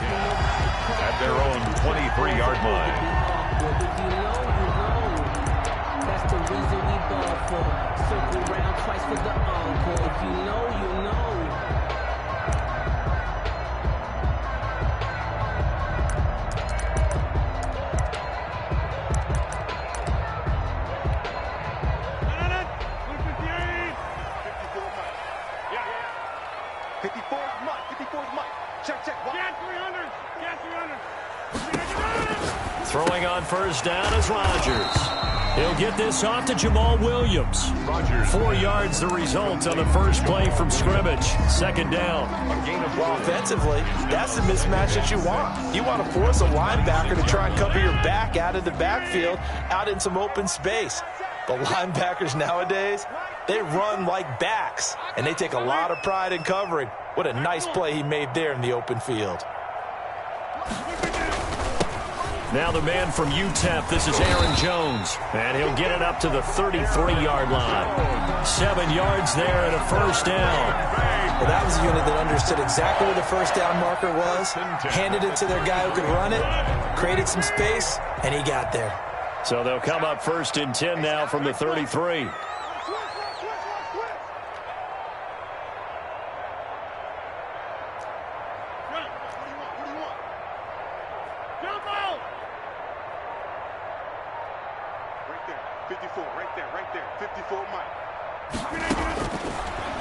at their own 23-yard line. That's the reason we ball for. Circle round twice for the encore. If you know, you know. Throwing on first down is Rodgers. He'll get this off to Jamal Williams. 4 yards the result on the first play from scrimmage. Second down. Well, offensively, that's the mismatch that you want. You want to force a linebacker to try and cover your back out of the backfield, out in some open space. But linebackers nowadays, they run like backs, and they take a lot of pride in covering. What a nice play he made there in the open field. Now the man from UTEP, this is Aaron Jones, and he'll get it up to the 33-yard line. 7 yards there and a first down. Well, that was a unit that understood exactly where the first down marker was, handed it to their guy who could run it, created some space, and he got there. So they'll come up 1st and 10 now from the 33.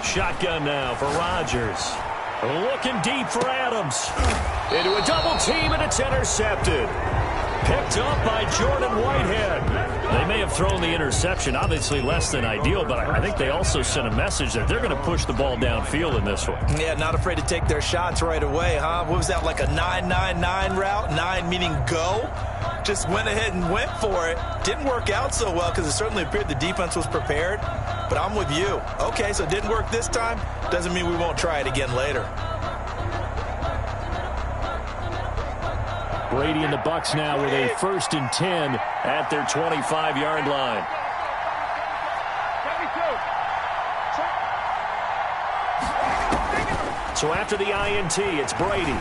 Shotgun now for Rodgers. Looking deep for Adams. Into a double team, and it's intercepted. Picked up by Jordan Whitehead. They may have thrown the interception, obviously less than ideal, but I think they also sent a message that they're going to push the ball downfield in this one. Yeah, not afraid to take their shots right away, huh? What was that, like a 9-9-9 route? 9 meaning go? Just went ahead and went for it. Didn't work out so well because it certainly appeared the defense was prepared. But I'm with you. Okay, so it didn't work this time. Doesn't mean we won't try it again later. Brady and the Bucs now with a 1st and 10 at their 25-yard line. So after the INT, it's Brady.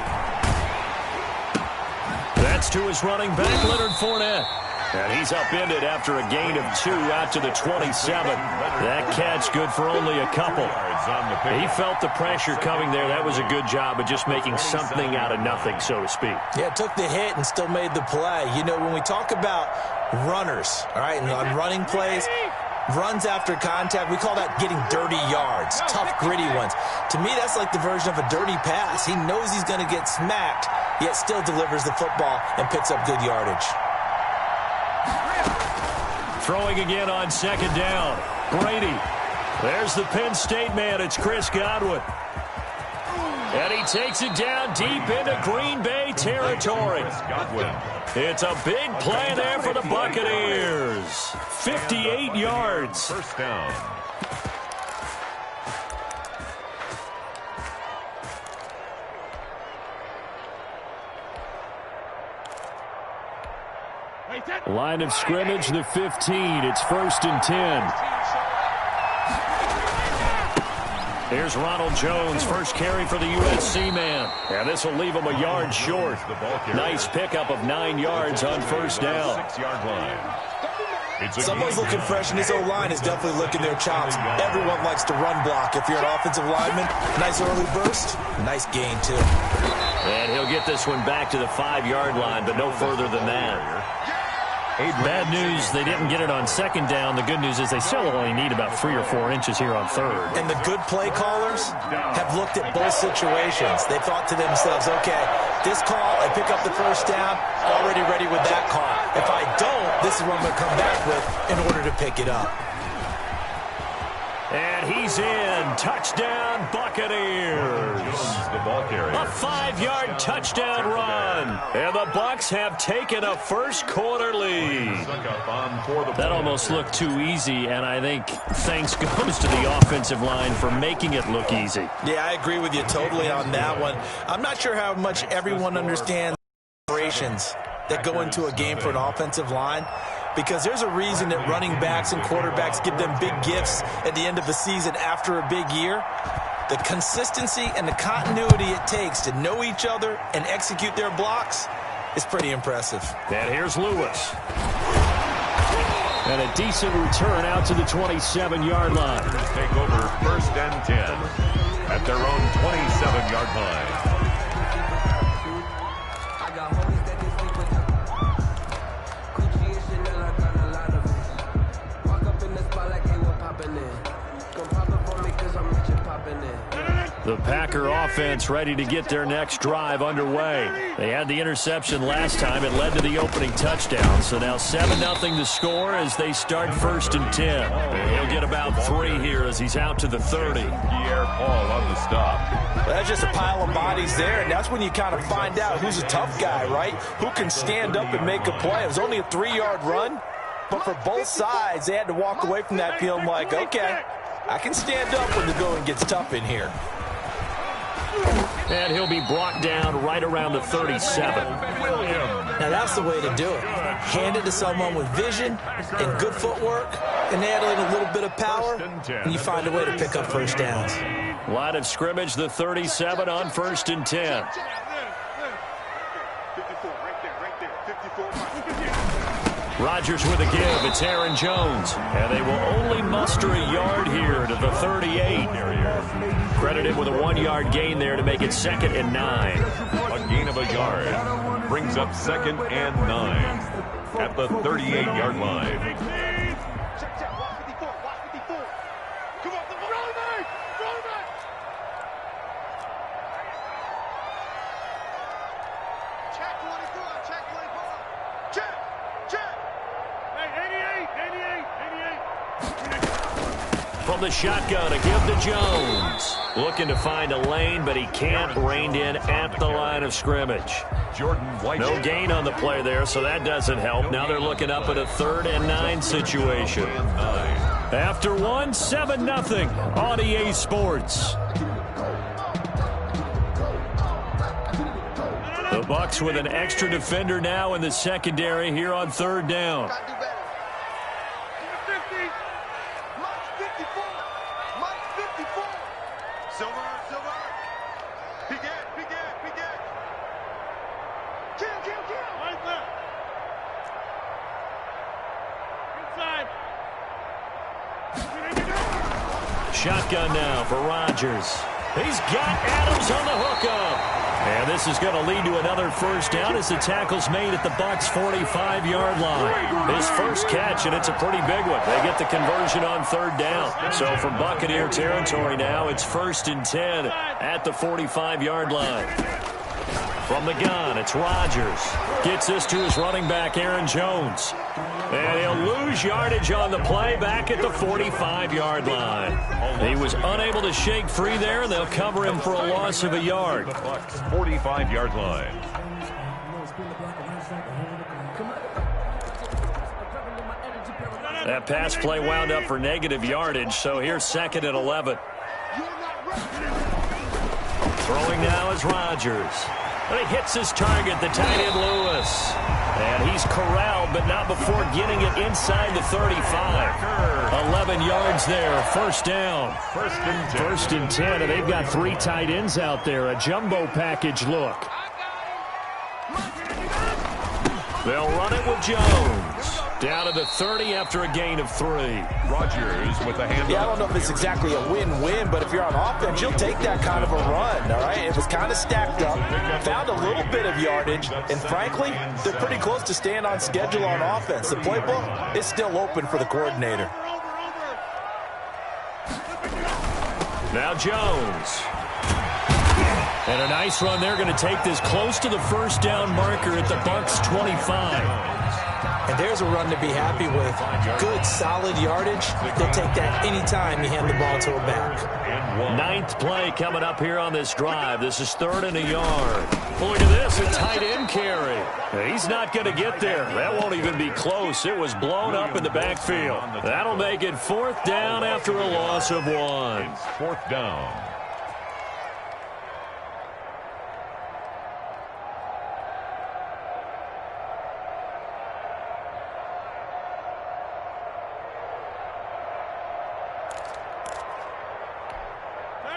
That's to his running back, Leonard Fournette. And he's upended after a gain of 2 out to the 27. That catch good for only a couple. He felt the pressure coming there. That was a good job of just making something out of nothing, so to speak. Yeah, took the hit and still made the play. You know, when we talk about runners, all right, and on running plays, runs after contact, we call that getting dirty yards, tough, gritty ones. To me, that's like the version of a dirty pass. He knows he's going to get smacked, yet still delivers the football and picks up good yardage. Throwing again on 2nd down. Brady. There's the Penn State man. It's Chris Godwin. And he takes it down deep into Green Bay territory. It's a big play there for the Buccaneers. 58 yards. First down. Line of scrimmage, the 15. It's 1st and 10. Here's Ronald Jones, first carry for the USC man. And this will leave him a yard short. Nice pickup of 9 yards on first down. 6-yard line. Someone's looking fresh, and his O-line is definitely licking their chops. Everyone likes to run block. If you're an offensive lineman, nice early burst, nice gain, too. And he'll get this one back to the 5-yard line, but no further than that. Bad news, they didn't get it on 2nd down. The good news is they still only need about 3 or 4 inches here on 3rd. And the good play callers have looked at both situations. They thought to themselves, okay, this call, I pick up the first down, already ready with that call. If I don't, this is what I'm going to come back with in order to pick it up. And he's in. Touchdown, Buccaneers. A 5-yard touchdown run. And the Bucs have taken a first-quarter lead. That almost looked too easy, and I think thanks goes to the offensive line for making it look easy. Yeah, I agree with you totally on that one. I'm not sure how much everyone understands the operations that go into a game for an offensive line, because there's a reason that running backs and quarterbacks give them big gifts at the end of the season after a big year. The consistency and the continuity it takes to know each other and execute their blocks is pretty impressive. And here's Lewis. And a decent return out to the 27-yard line. Take over 1st and 10 at their own 27-yard line. The Packer offense ready to get their next drive underway. They had the interception last time. It led to the opening touchdown. So now 7-0 to score as they start 1st and 10. He'll get about 3 here as he's out to the 30. Pierre Paul on the stop. That's just a pile of bodies there, and that's when you kind of find out who's a tough guy, right? Who can stand up and make a play. It was only a 3-yard run, but for both sides, they had to walk away from that feeling like, okay, I can stand up when the going gets tough in here. And he'll be brought down right around the 37. Now that's the way to do it. Hand it to someone with vision and good footwork, and add in a little bit of power, and you find a way to pick up first downs. Line of scrimmage, the 37 on 1st and 10. Rodgers with a give. It's Aaron Jones. And they will only muster a yard here to the 38. Credited with a 1-yard gain there to make it 2nd and 9. A gain of a yard brings up 2nd and 9 at the 38-yard line. From the shotgun, a give to Jones. Looking to find a lane, but he can't. Reined in at the line of scrimmage. Jordan White. No gain on the play there, so that doesn't help. Now they're looking up at a 3rd and 9 situation. After 1, 7-0 on EA Sports. The Bucs with an extra defender now in the secondary here on 3rd down. Shotgun now for Rodgers. He's got Adams on the hookup. And this is going to lead to another first down as the tackle's made at the Bucs' 45-yard line. His first catch, and it's a pretty big one. They get the conversion on 3rd down. So from Buccaneer territory now, it's 1st and 10 at the 45-yard line. From the gun, it's Rodgers. Gets this to his running back, Aaron Jones. And he'll lose yardage on the play back at the 45-yard line. He was unable to shake free there, and they'll cover him for a loss of a yard. The Bucs' 45-yard line. That pass play wound up for negative yardage, so here's 2nd and 11. Throwing now is Rodgers. And he hits his target, the tight end Lewis. And he's corralled, but not before getting it inside the 35. 11 yards there, first down. 1st and 10, and they've got 3 tight ends out there. A jumbo package look. They'll run it with Jones. Down to the 30 after a gain of 3. Rodgers with the handoff. Yeah, I don't know if it's exactly a win-win, but if you're on offense, you'll take that kind of a run, all right? It was kind of stacked up, found a little bit of yardage, and frankly, they're pretty close to staying on schedule on offense. The playbook is still open for the coordinator. Now Jones. And a nice run. They're going to take this close to the first down marker at the Bucs' 25. And there's a run to be happy with. Good, solid yardage. They'll take that anytime you hand the ball to a back. 9th play coming up here on this drive. This is 3rd and a yard. Well, look at this, a tight end carry. He's not going to get there. That won't even be close. It was blown up in the backfield. That'll make it 4th down after a loss of 1. It's 4th down.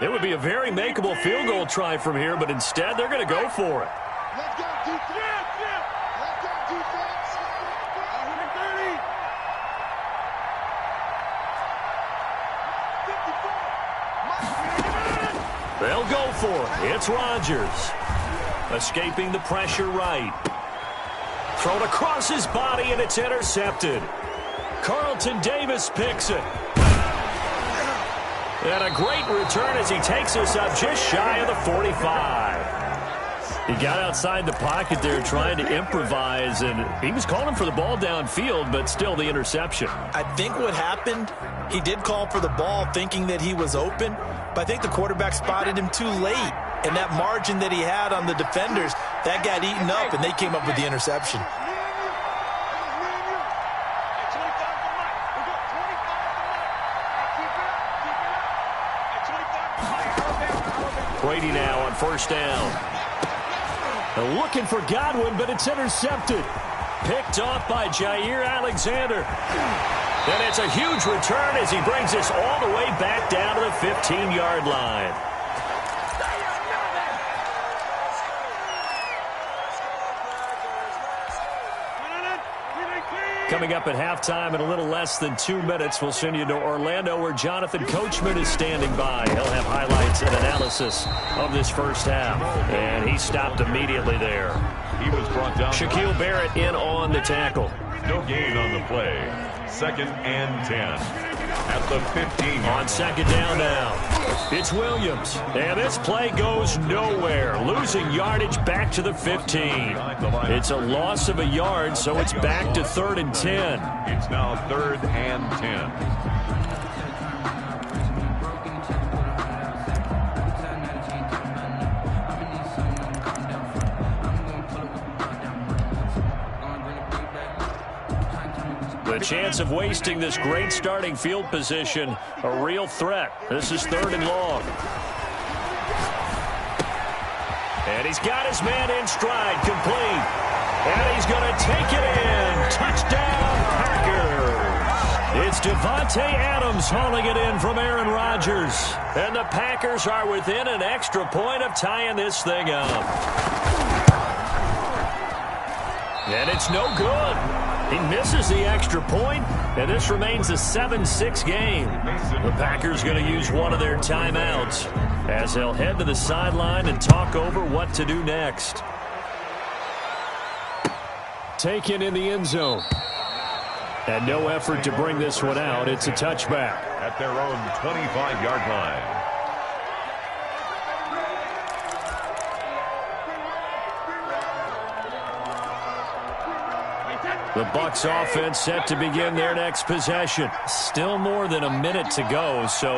It would be a very makeable field goal try from here, but instead they're going to go for it. Let's go, defense. Let's go, defense. 130. They'll go for it. It's Rodgers. Escaping the pressure right. Thrown across his body, and it's intercepted. Carlton Davis picks it. And a great return as he takes us up just shy of the 45. He got outside the pocket there trying to improvise, and he was calling for the ball downfield, but still the interception. I think what happened, he did call for the ball thinking that he was open, but I think the quarterback spotted him too late. And that margin that he had on the defenders, that got eaten up, and they came up with the interception. Brady now on first down. They're looking for Godwin, but it's intercepted. Picked off by Jair Alexander. And it's a huge return as he brings us all the way back down to the 15-yard line. Coming up at halftime in a little less than 2 minutes, we'll send you to Orlando where Jonathan Coachman is standing by. He'll have highlights and analysis of this first half. And he stopped immediately there. He was brought down. Shaquille Barrett in on the tackle. No gain on the play. 2nd and 10. At the 15. On second down now. It's Williams. And this play goes nowhere. Losing yardage back to the 15. It's a loss of a yard, so it's back to 3rd and 10. It's now 3rd and 10. The chance of wasting this great starting field position, a real threat. This is 3rd and long. And he's got his man in stride, complete. And he's going to take it in. Touchdown, Packers. It's Devontae Adams hauling it in from Aaron Rodgers. And the Packers are within an extra point of tying this thing up. And it's no good. He misses the extra point, and this remains a 7-6 game. The Packers going to use one of their timeouts as they'll head to the sideline and talk over what to do next. Taken in the end zone. And no effort to bring this one out. It's a touchback. At their own 25-yard line. The Bucs offense set to begin their next possession. Still more than a minute to go, so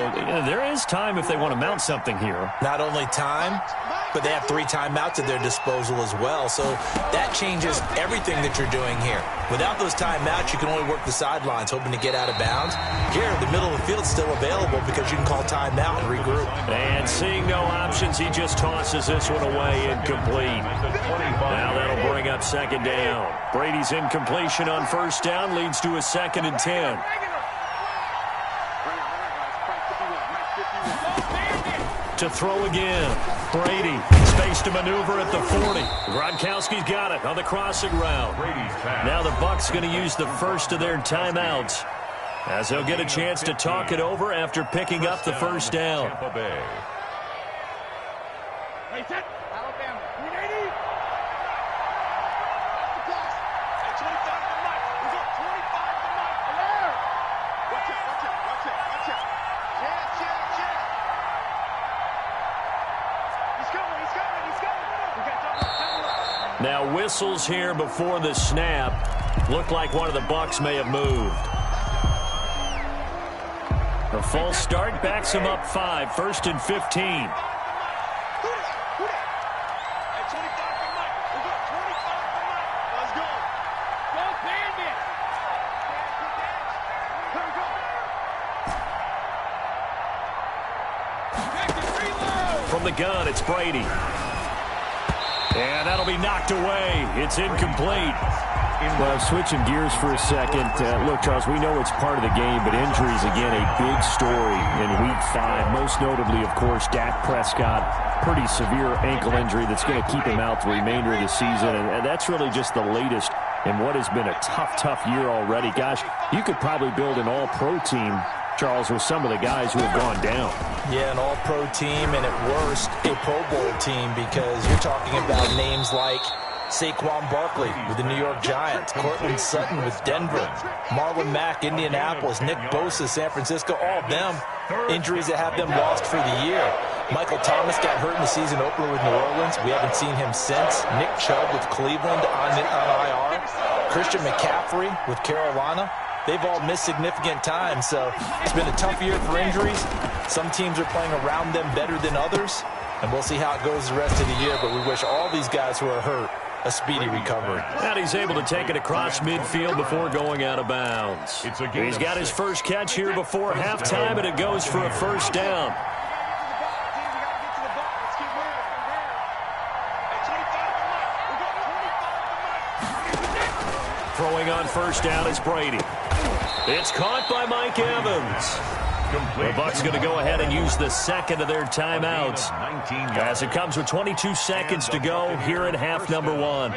there is time if they want to mount something here. Not only time, but they have 3 timeouts at their disposal as well, so that changes everything that you're doing here. Without those timeouts, you can only work the sidelines, hoping to get out of bounds. Here, the middle of the field is still available because you can call timeout and regroup. And seeing no options, he just tosses this one away, incomplete. Now that'll bring up second down. Brady's incompletion on first down leads to a 2nd and 10. To throw again. Brady, space to maneuver at the 40. Gronkowski's got it on the crossing route. Now the Bucs going to use the first of their timeouts as they'll get a chance to talk it over after picking up the first down. Now whistles here before the snap. Looked like one of the Bucs may have moved. A false start backs him up 5, 1st and 15. From the gun, it's Brady. And that'll be knocked away. It's incomplete. Well, switching gears for a second. Look, Charles, we know it's part of the game, but injuries, again, a big story in Week 5. Most notably, of course, Dak Prescott. Pretty severe ankle injury that's going to keep him out the remainder of the season. And that's really just the latest in what has been a tough year already. Gosh, you could probably build an all-pro team, Charles, with some of the guys who have gone down. Yeah, an all-pro team, and at worst, a Pro Bowl team, because you're talking about names like Saquon Barkley with the New York Giants, Cortland Sutton with Denver, Marlon Mack, Indianapolis, Nick Bosa, San Francisco, all of them injuries that have them lost for the year. Michael Thomas got hurt in the season opener with New Orleans. We haven't seen him since. Nick Chubb with Cleveland on IR. Christian McCaffrey with Carolina. They've all missed significant time, so it's been a tough year for injuries. Some teams are playing around them better than others, and we'll see how it goes the rest of the year, but we wish all these guys who are hurt a speedy recovery. And he's able to take it across midfield before going out of bounds. He's got his first catch here before halftime, and it goes for a first down. Throwing on first down is Brady. It's caught by Mike Evans. The Bucs going to go ahead and use the second of their timeouts as it comes with 22 seconds to go here in half number 1.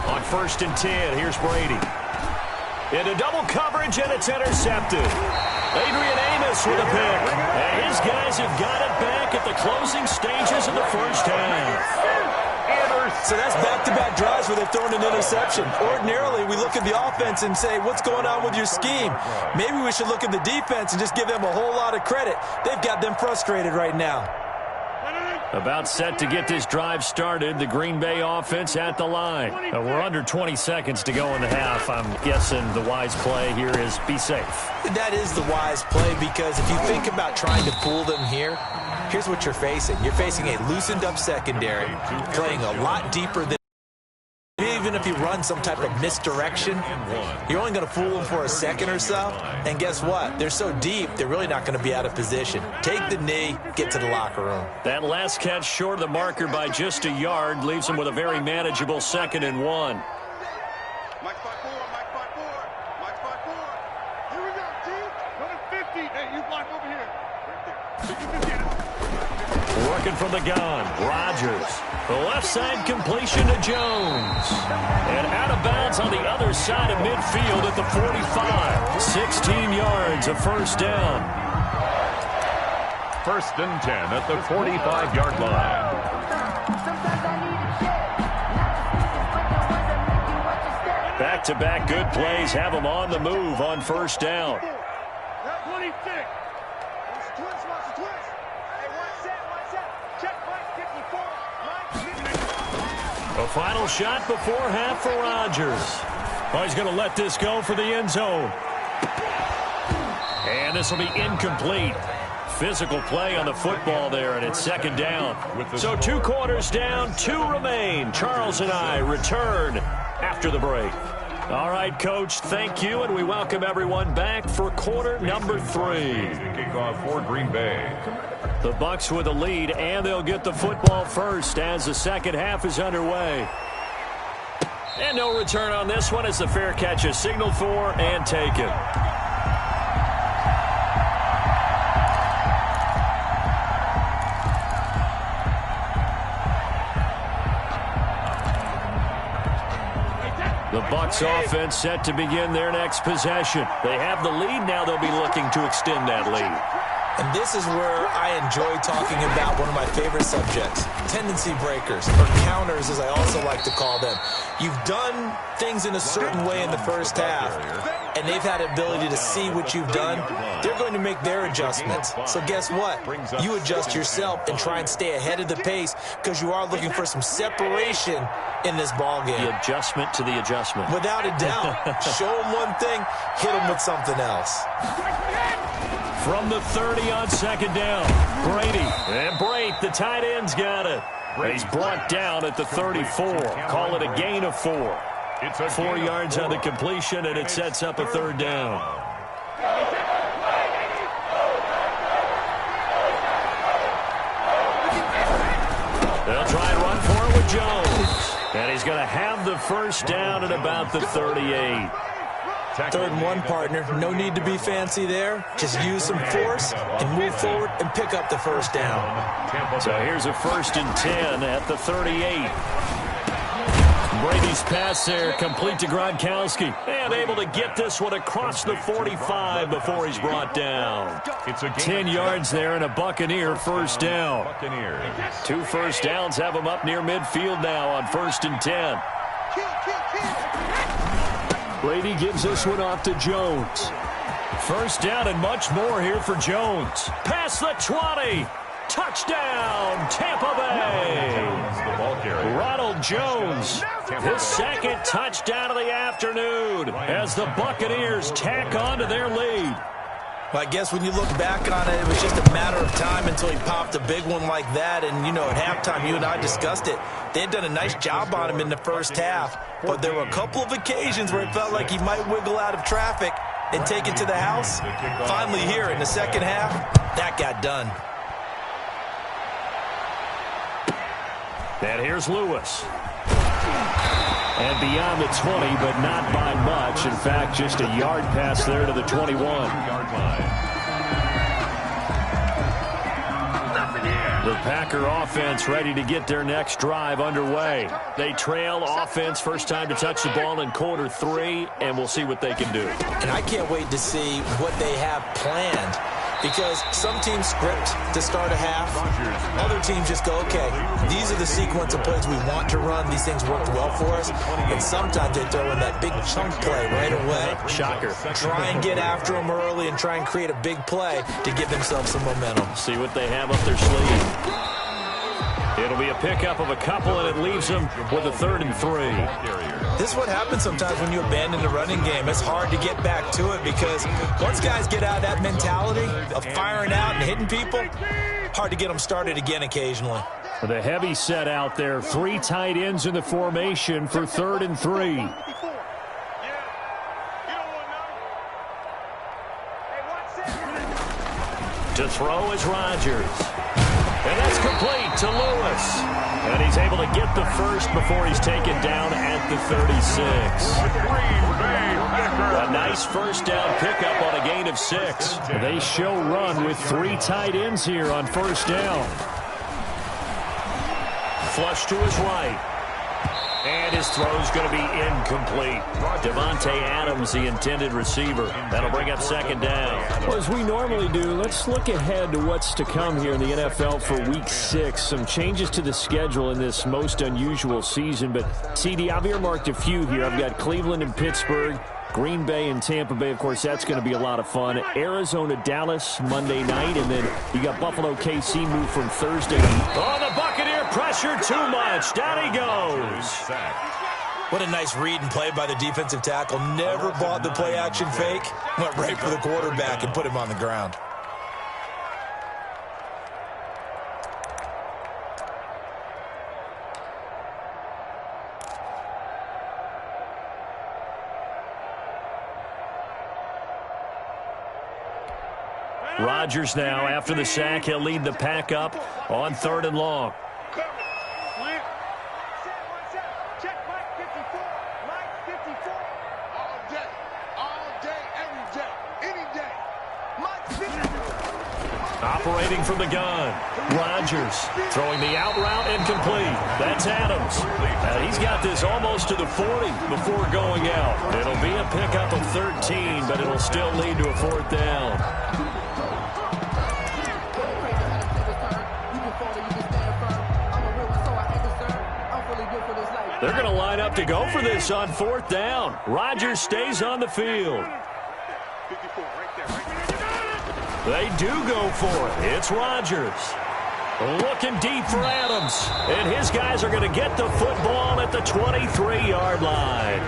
On 1st and 10, here's Brady. Into double coverage, and it's intercepted. Adrian Amos with a pick. And his guys have got it back at the closing stages of the first half. So that's back-to-back drives where they've thrown an interception. Ordinarily, we look at the offense and say, what's going on with your scheme? Maybe we should look at the defense and just give them a whole lot of credit. They've got them frustrated right now. About set to get this drive started. The Green Bay offense at the line. We're under 20 seconds to go in the half. I'm guessing the wise play here is be safe. That is the wise play, because if you think about trying to fool them here, here's what you're facing. You're facing a loosened-up secondary, playing a lot deeper than even if you run some type of misdirection, you're only going to fool them for a second or so. And guess what? They're so deep, they're really not going to be out of position. Take the knee, get to the locker room. That last catch short of the marker by just a yard leaves them with a very manageable 2nd and 1. Mike 5-4, Mike 5-4, Mike 5-4. Here we go, team. Number 50. Hey, you block over here. Right there. Working from the gun, Rodgers. The left side completion to Jones. And out of bounds on the other side of midfield at the 45. 16 yards, a first down. 1st and 10 at the 45-yard line. Back-to-back good plays have them on the move on first down. That 26. It's twist, watch the twist. Hey, one set. Check, Mike, get me forward. A final shot before half for Rodgers. Oh, he's going to let this go for the end zone. And this will be incomplete. Physical play on the football there, and it's 2nd down. So 2 quarters down, 2 remain. Charles and I return after the break. All right, Coach, thank you, and we welcome everyone back for quarter number 3. Kickoff for Green Bay. The Bucs with a lead, and they'll get the football first as the second half is underway. And no return on this one as the fair catch is signaled for and taken. The Bucs offense set to begin their next possession. They have the lead. Now they'll be looking to extend that lead. And this is where I enjoy talking about one of my favorite subjects, tendency breakers, or counters as I also like to call them. You've done things in a certain way in the first half, and they've had the ability to see what you've done. They're going to make their adjustments. So guess what? You adjust yourself and try and stay ahead of the pace, because you are looking for some separation in this ball game. The adjustment to the adjustment. Without a doubt. Show them one thing, hit them with something else. From the 30 on 2nd down, Brady. And Brate, the tight end's got it. He's brought down at the 34. Call it a gain of 4. 4 yards on the completion, and it sets up a 3rd down. Jones. And he's going to have the first down at about the 38. 3rd and 1, partner. No need to be fancy there. Just use some force and move forward and pick up the first down. So here's a 1st and 10 at the 38. Brady's pass there, complete to Gronkowski. And able to get this one across the 45 before he's brought down. 10 yards there and a Buccaneer first down. 2 first downs have him up near midfield now on 1st and 10. Brady gives this one off to Jones. First down and much more here for Jones. Past the 20. Touchdown, Tampa Bay. Ronald Jones, his 2nd touchdown of the afternoon as the Buccaneers tack on to their lead. Well, I guess when you look back on it, it was just a matter of time until he popped a big one like that. And, you know, at halftime, you and I discussed it. They had done a nice job on him in the first half. But there were a couple of occasions where it felt like he might wiggle out of traffic and take it to the house. Finally here in the second half, that got done. And here's Lewis. And beyond the 20, but not by much. In fact, just a yard pass there to the 21. The Packer offense ready to get their next drive underway. They trail offense, first time to touch the ball in quarter 3, and we'll see what they can do. And I can't wait to see what they have planned. Because some teams script to start a half. Other teams just go, okay, these are the sequence of plays we want to run. These things worked well for us. And sometimes they throw in that big chunk play right away. Shocker. Try and get after them early and try and create a big play to give themselves some momentum. See what they have up their sleeve. It'll be a pickup of a couple, and it leaves them with a 3rd and 3. This is what happens sometimes when you abandon the running game. It's hard to get back to it because once guys get out of that mentality of firing out and hitting people, hard to get them started again occasionally. The heavy set out there. 3 tight ends in the formation for 3rd and 3. To throw is Rodgers. And that's complete to Lewis. And he's able to get the first before he's taken down at the 36. A nice first down pickup on a gain of 6. They show run with 3 tight ends here on first down. Flush to his right. And his throw's going to be incomplete. Devontae Adams, the intended receiver. That'll bring up 2nd down. Well, as we normally do, let's look ahead to what's to come here in the NFL for Week 6. Some changes to the schedule in this most unusual season. But, CD, I've earmarked a few here. I've got Cleveland and Pittsburgh, Green Bay and Tampa Bay. Of course, that's going to be a lot of fun. Arizona, Dallas, Monday night. And then you got Buffalo, KC move from Thursday. Oh, the Buccaneer pressure too much. Down he goes. What a nice read and play by the defensive tackle. Never bought the play-action fake. Went right for the quarterback and put him on the ground. Rodgers now, after the sack, he'll lead the pack up on 3rd and long. Operating from the gun, Rodgers throwing the out route and complete. That's Adams. He's got this almost to the 40 before going out. It'll be a pickup of 13, but it'll still lead to a 4th down. They're going to line up to go for this on 4th down. Rodgers stays on the field. They do go for it. It's Rodgers. Looking deep for Adams. And his guys are going to get the football at the 23-yard line.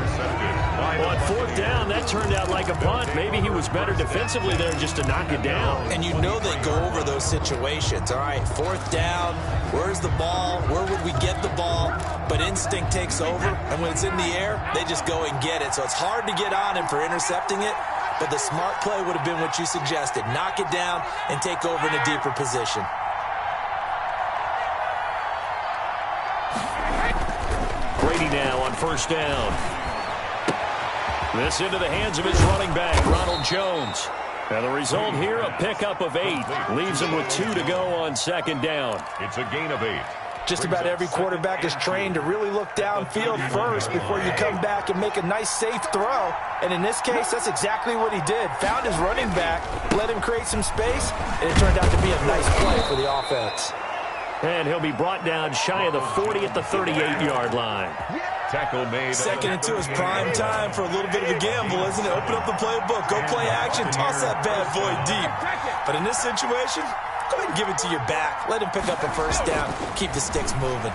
On 4th down, that turned out like a punt. Maybe he was better defensively there just to knock it down. And you know they go over those situations. All right, 4th down, where's the ball? Where would we get the ball? But instinct takes over, and when it's in the air, they just go and get it. So it's hard to get on him for intercepting it, but the smart play would have been what you suggested. Knock it down and take over in a deeper position. first down. This into the hands of his running back, Ronald Jones. And the result here, a pickup of 8. Leaves him with 2 to go on second down. It's a gain of 8. Just about every quarterback is trained to really look downfield first before you come back and make a nice, safe throw. And in this case, that's exactly what he did. Found his running back, let him create some space, and it turned out to be a nice play for the offense. And he'll be brought down shy of the 40 at the 38-yard line. Tackle made. Second and 2 is prime time for a little bit of a gamble, isn't it? Open up the playbook, go play action, toss that bad boy deep. But in this situation, go ahead and give it to your back. Let him pick up a first down. Keep the sticks moving.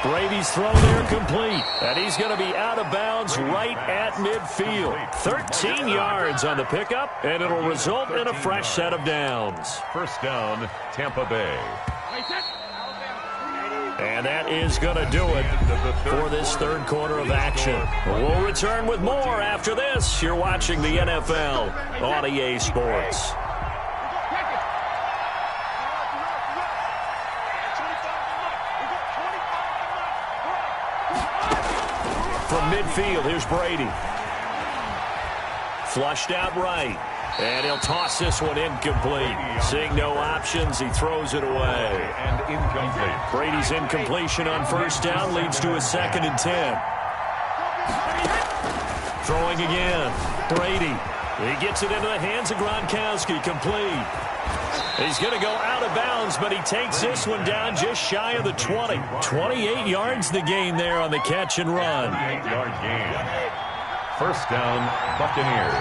Brady's throw there complete. And he's going to be out of bounds right at midfield. 13 yards on the pickup, and it'll result in a fresh set of downs. First down, Tampa Bay. And that is going to do it for this third quarter of action. We'll return with more after this. You're watching the NFL on EA Sports. From midfield, here's Brady. Flushed out right. And he'll toss this one incomplete. Seeing no options, he throws it away. And incomplete. Brady's incompletion on first down leads to a 2nd and 10. Throwing again. Brady. He gets it into the hands of Gronkowski. Complete. He's going to go out of bounds, but he takes this one down just shy of the 20. 28 yards the gain there on the catch and run. 28-yard gain. First down, Buccaneers.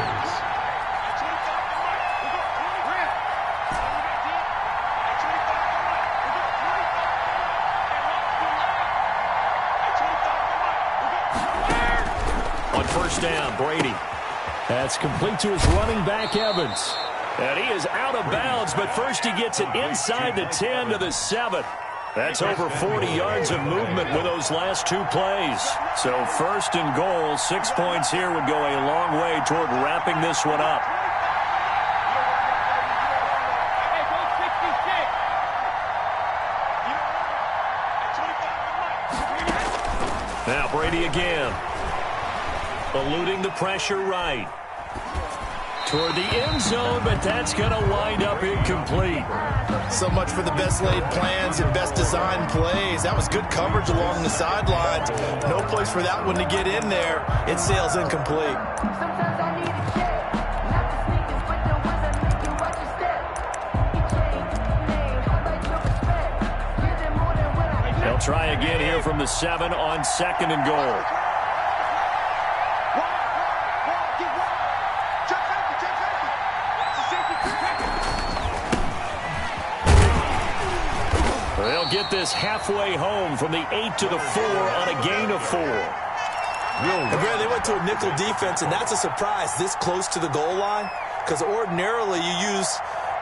On first down, Brady. That's complete to his running back, Evans. And he is out of bounds, but first he gets it inside the 10 to the 7. That's over 40 yards of movement with those last 2 plays. So first and goal, 6 points here would go a long way toward wrapping this one up. Now Brady again. Eluding the pressure right. Toward the end zone, but that's going to wind up incomplete. So much for the best laid plans and best designed plays. That was good coverage along the sidelines. No place for that one to get in there. It sails incomplete. They'll try again here from the 7 on 2nd and goal. They'll get this halfway home from the 8 to the 4 on a gain of 4. They went to a nickel defense, and that's a surprise this close to the goal line, because ordinarily you use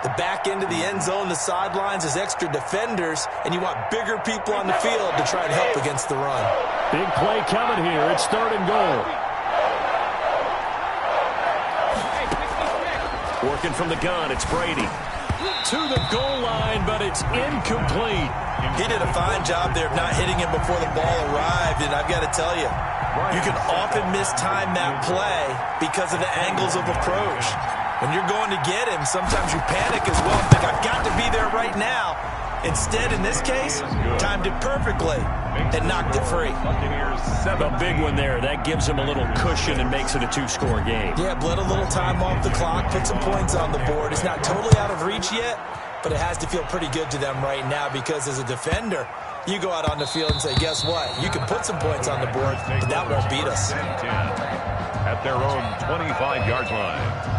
the back end of the end zone, the sidelines as extra defenders, and you want bigger people on the field to try and help against the run. Big play coming here. It's 3rd and goal. Working from the gun, it's Brady. To the goal line, but it's incomplete. He did a fine job there of not hitting him before the ball arrived, and I've got to tell you, you can often mistime that play because of the angles of approach. When you're going to get him, sometimes you panic as well and think, I've got to be there right now. Instead, in this case, timed it perfectly and knocked it free. A big one there. That gives him a little cushion and makes it a 2-score game. Yeah, bled a little time off the clock, put some points on the board. It's not totally out of reach yet, but it has to feel pretty good to them right now because as a defender, you go out on the field and say, guess what? You can put some points on the board, but that won't beat us. At their own 25-yard line.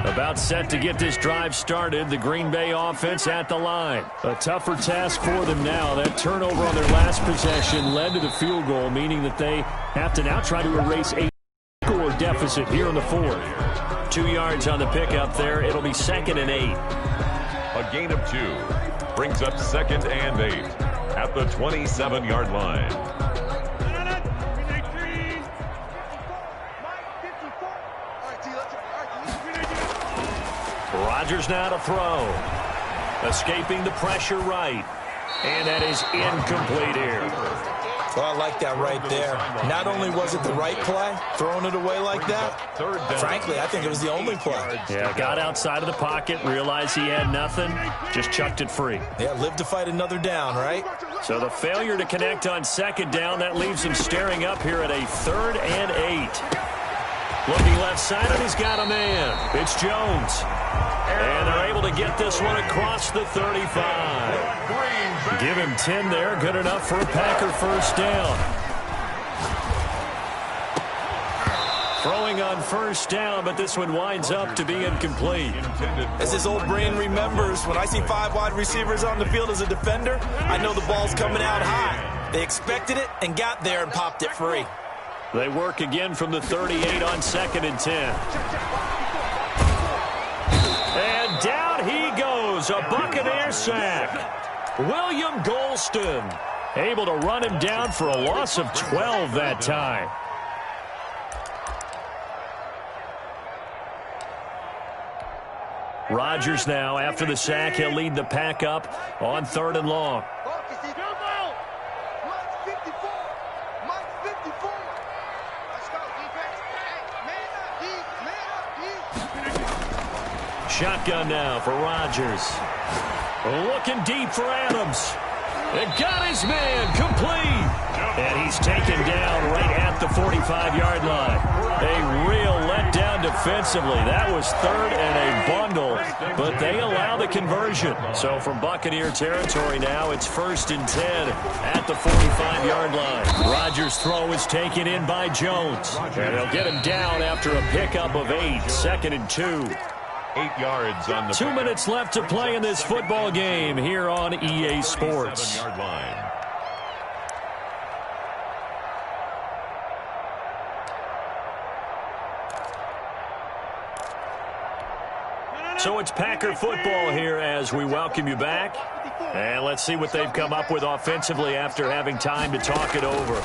About set to get this drive started. The Green Bay offense at the line. A tougher task for them now. That turnover on their last possession led to the field goal, meaning that they have to now try to erase a score deficit here in the 4th. 2 yards on the pickup there. It'll be 2nd and 8. A gain of 2 brings up 2nd and 8 at the 27-yard line. Rodgers now to throw. Escaping the pressure right. And that is incomplete here. Well, I like that right there. Not only was it the right play, throwing it away like that, frankly, I think it was the only play. Yeah, got outside of the pocket, realized he had nothing, just chucked it free. Yeah, live to fight another down, right? So the failure to connect on second down, that leaves him staring up here at a 3rd and 8. Looking left side, and he's got a man. It's Jones. And they're able to get this one across the 35. Give him 10 there. Good enough for a Packer first down. Throwing on first down, but this one winds up to be incomplete. As his old brain remembers, when I see 5 wide receivers on the field as a defender, I know the ball's coming out high. They expected it and got there and popped it free. They work again from the 38 on 2nd and 10. And down he goes, a Buccaneer sack. William Golston able to run him down for a loss of 12 that time. Rodgers now, after the sack, he'll lead the pack up on 3rd and long. Shotgun now for Rodgers. Looking deep for Adams. And got his man complete. And he's taken down right at the 45-yard line. A real letdown defensively. That was 3rd and a bundle, but they allow the conversion. So from Buccaneer territory now, it's 1st and 10 at the 45-yard line. Rodgers' throw is taken in by Jones. And they'll get him down after a pickup of 8, 2nd and 2. 8 yards on the 2 minutes left to play in this football game here on EA Sports. 7-yard line. So it's Packer football here as we welcome you back. And let's see what they've come up with offensively after having time to talk it over.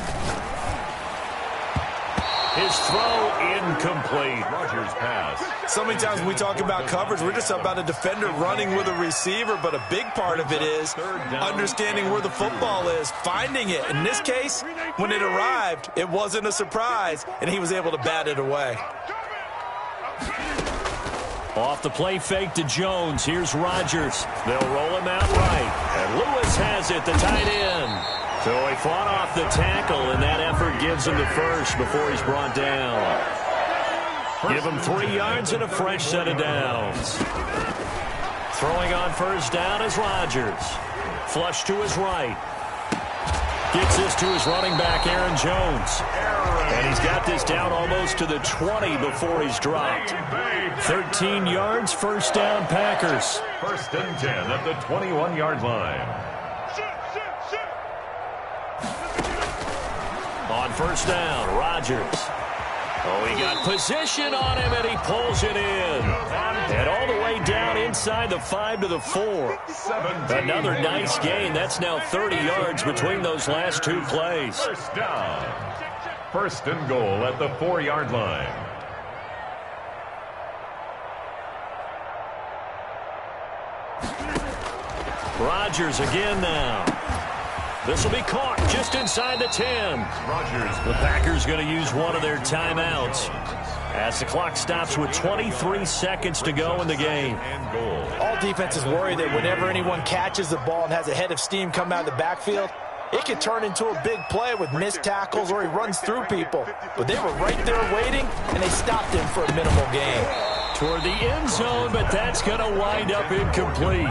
His throw incomplete. Rodgers pass. So many times when we talk about coverage, we're just about a defender running with a receiver, but a big part of it is understanding where the football is, finding it. In this case, when it arrived, it wasn't a surprise, and he was able to bat it away. Off the play fake to Jones. Here's Rodgers. They'll roll him out right. And Lewis has it, the tight end. So he fought off the tackle, and that effort gives him the first before he's brought down. Give him 3 yards and a fresh set of downs. Throwing on first down is Rodgers. Flush to his right. Gets this to his running back, Aaron Jones. And he's got this down almost to the 20 before he's dropped. 13 yards, first down, Packers. 1st and 10 at the 21-yard line. On first down, Rodgers. Oh, he got position on him, and he pulls it in. And all the way down inside the 5 to the 4. Another nice gain. That's now 30 yards between those last 2 plays. First down. 1st and goal at the 4-yard line. Rodgers again now. This will be caught just inside the 10. Rodgers. The Packers going to use one of their timeouts as the clock stops with 23 seconds to go in the game. All defenses worry that whenever anyone catches the ball and has a head of steam come out of the backfield, it can turn into a big play with missed tackles or he runs through people. But they were right there waiting, and they stopped him for a minimal gain. Toward the end zone, but that's going to wind up incomplete.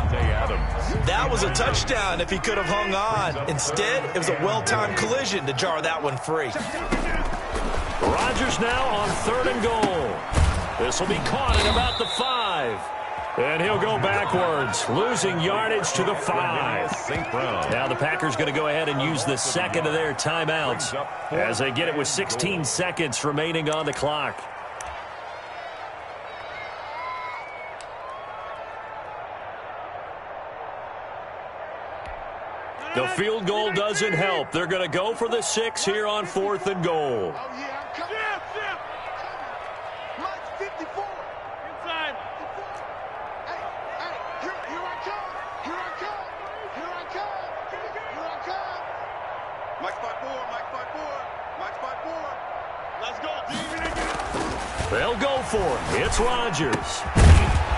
That was a touchdown if he could have hung on. Instead, it was a well-timed collision to jar that one free. Rodgers now on 3rd and goal. This will be caught at about the 5. And he'll go backwards, losing yardage to the 5. Now the Packers going to go ahead and use the second of their timeouts as they get it with 16 seconds remaining on the clock. The field goal doesn't help. They're going to go for the 6 here on 4th and goal. Here I come. Here I come. Here I come. Here I come. Mike 5-4. Mike 5-4. Mike 5-4. Let's go, D. They'll go for it. It's Rodgers.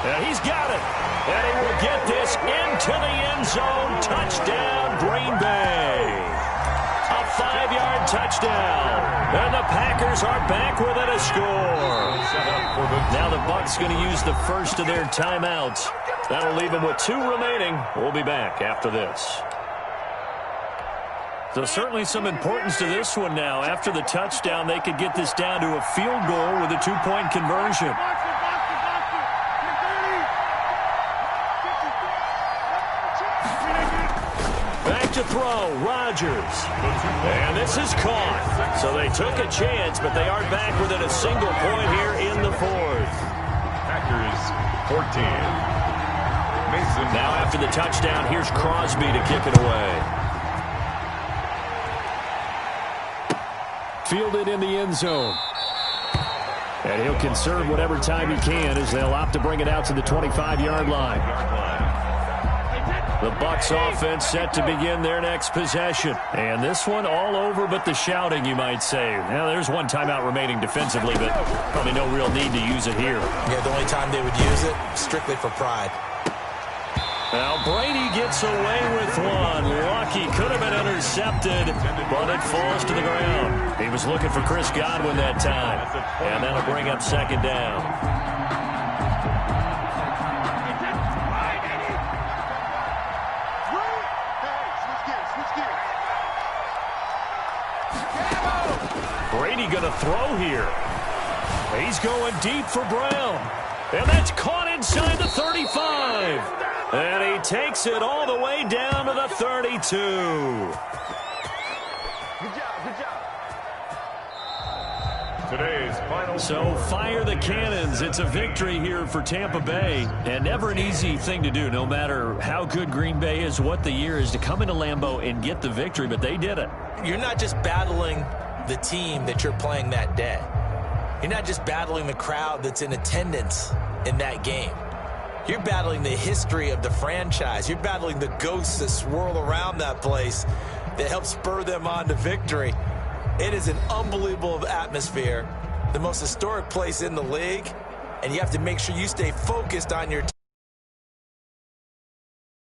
And he's got it. And he will get this into the end zone. Touchdown, Green Bay. A 5-yard touchdown. And the Packers are back within a score. Now the Bucs going to use the first of their timeouts. That'll leave them with 2 remaining. We'll be back after this. So certainly some importance to this one now. After the touchdown, they could get this down to a field goal with a 2-point conversion. Back to throw, Rodgers. And this is caught. So they took a chance, but they aren't back within a single point here in the 4th. Packers 14. Mason. Now after the touchdown, here's Crosby to kick it away. Fielded in the end zone. And he'll conserve whatever time he can as they'll opt to bring it out to the 25-yard line. The Bucs offense set to begin their next possession. And this one all over but the shouting, you might say. Now, there's one timeout remaining defensively, but probably no real need to use it here. Yeah, the only time they would use it, strictly for pride. Now Brady gets away with one. Lucky, could have been intercepted, but it falls to the ground. He was looking for Chris Godwin that time, and that'll bring up 2nd down. Brady going to throw here. He's going deep for Brown, and that's caught inside the 35. And he takes it all the way down to the 32. Good job. Today's final. So fire the cannons. It's a victory here for Tampa Bay. And never an easy thing to do, no matter how good Green Bay is, what the year is, to come into Lambeau and get the victory. But they did it. You're not just battling the team that you're playing that day. You're not just battling the crowd that's in attendance in that game. You're battling the history of the franchise. You're battling the ghosts that swirl around that place that help spur them on to victory. It is an unbelievable atmosphere, the most historic place in the league, and you have to make sure you stay focused on your team.